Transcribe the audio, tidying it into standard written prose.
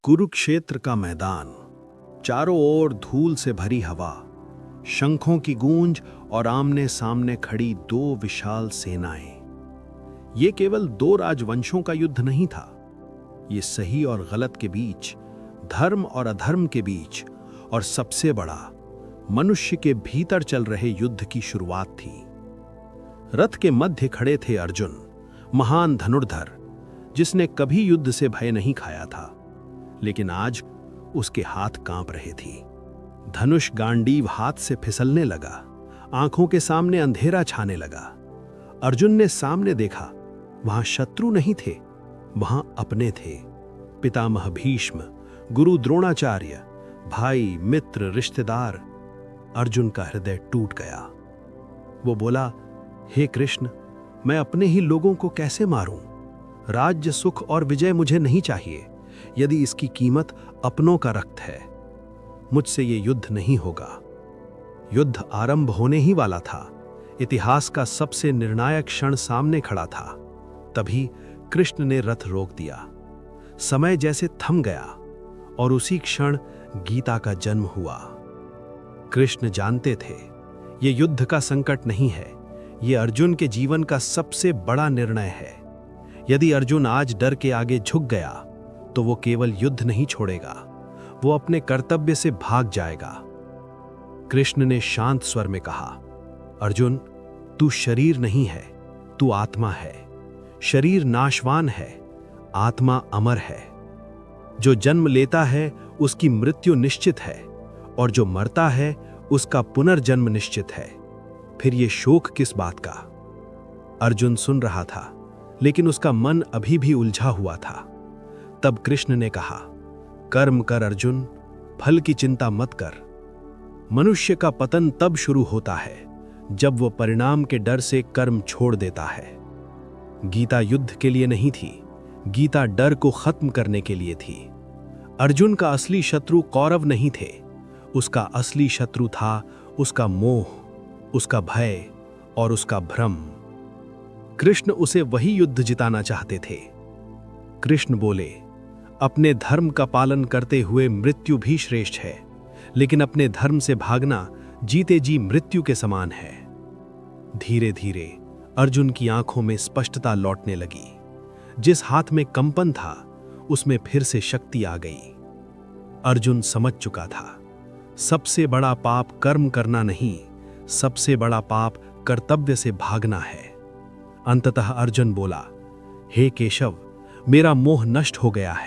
कुरुक्षेत्र का मैदान, चारों ओर धूल से भरी हवा, शंखों की गूंज और आमने सामने खड़ी दो विशाल सेनाएं। ये केवल दो राजवंशों का युद्ध नहीं था, ये सही और गलत के बीच, धर्म और अधर्म के बीच, और सबसे बड़ा, मनुष्य के भीतर चल रहे युद्ध की शुरुआत थी। रथ के मध्य खड़े थे अर्जुन, महान धनुर्धर, जिसने कभी युद्ध से भय नहीं खाया था, लेकिन आज उसके हाथ कांप रहे थे। धनुष गांडीव हाथ से फिसलने लगा, आंखों के सामने अंधेरा छाने लगा। अर्जुन ने सामने देखा, वहां शत्रु नहीं थे, वहां अपने थे। पितामह भीष्म, गुरु द्रोणाचार्य, भाई, मित्र, रिश्तेदार। अर्जुन का हृदय टूट गया। वो बोला, हे कृष्ण, मैं अपने ही लोगों को कैसे मारूं? राज्य, सुख और विजय मुझे नहीं चाहिए, यदि इसकी कीमत अपनों का रक्त है। मुझसे ये युद्ध नहीं होगा। युद्ध आरंभ होने ही वाला था। इतिहास का सबसे निर्णायक क्षण सामने खड़ा था। तभी कृष्ण ने रथ रोक दिया। समय जैसे थम गया और उसी क्षण गीता का जन्म हुआ। कृष्ण जानते थे, ये युद्ध का संकट नहीं है, ये अर्जुन के जीवन का सबसे बड़ा निर्णय है। यदि अर्जुन आज डर के आगे झुक गया, तो वो केवल युद्ध नहीं छोड़ेगा, वो अपने कर्तव्य से भाग जाएगा। कृष्ण ने शांत स्वर में कहा, अर्जुन, तू शरीर नहीं है, तू आत्मा है। शरीर नाशवान है, आत्मा अमर है। जो जन्म लेता है उसकी मृत्यु निश्चित है, और जो मरता है उसका पुनर्जन्म निश्चित है। फिर ये शोक किस बात का? अर्जुन सुन रहा था, लेकिन उसका मन अभी भी उलझा हुआ था। तब कृष्ण ने कहा, कर्म कर अर्जुन, फल की चिंता मत कर। मनुष्य का पतन तब शुरू होता है जब वो परिणाम के डर से कर्म छोड़ देता है। गीता युद्ध के लिए नहीं थी, गीता डर को खत्म करने के लिए थी। अर्जुन का असली शत्रु कौरव नहीं थे, उसका असली शत्रु था उसका मोह, उसका भय और उसका भ्रम। कृष्ण उसे वही युद्ध जिताना चाहते थे। कृष्ण बोले, अपने धर्म का पालन करते हुए मृत्यु भी श्रेष्ठ है, लेकिन अपने धर्म से भागना जीते जी मृत्यु के समान है। धीरे धीरे अर्जुन की आंखों में स्पष्टता लौटने लगी। जिस हाथ में कंपन था, उसमें फिर से शक्ति आ गई। अर्जुन समझ चुका था, सबसे बड़ा पाप कर्म करना नहीं, सबसे बड़ा पाप कर्तव्य से भागना है। अंततः अर्जुन बोला, हे केशव, मेरा मोह नष्ट हो गया है।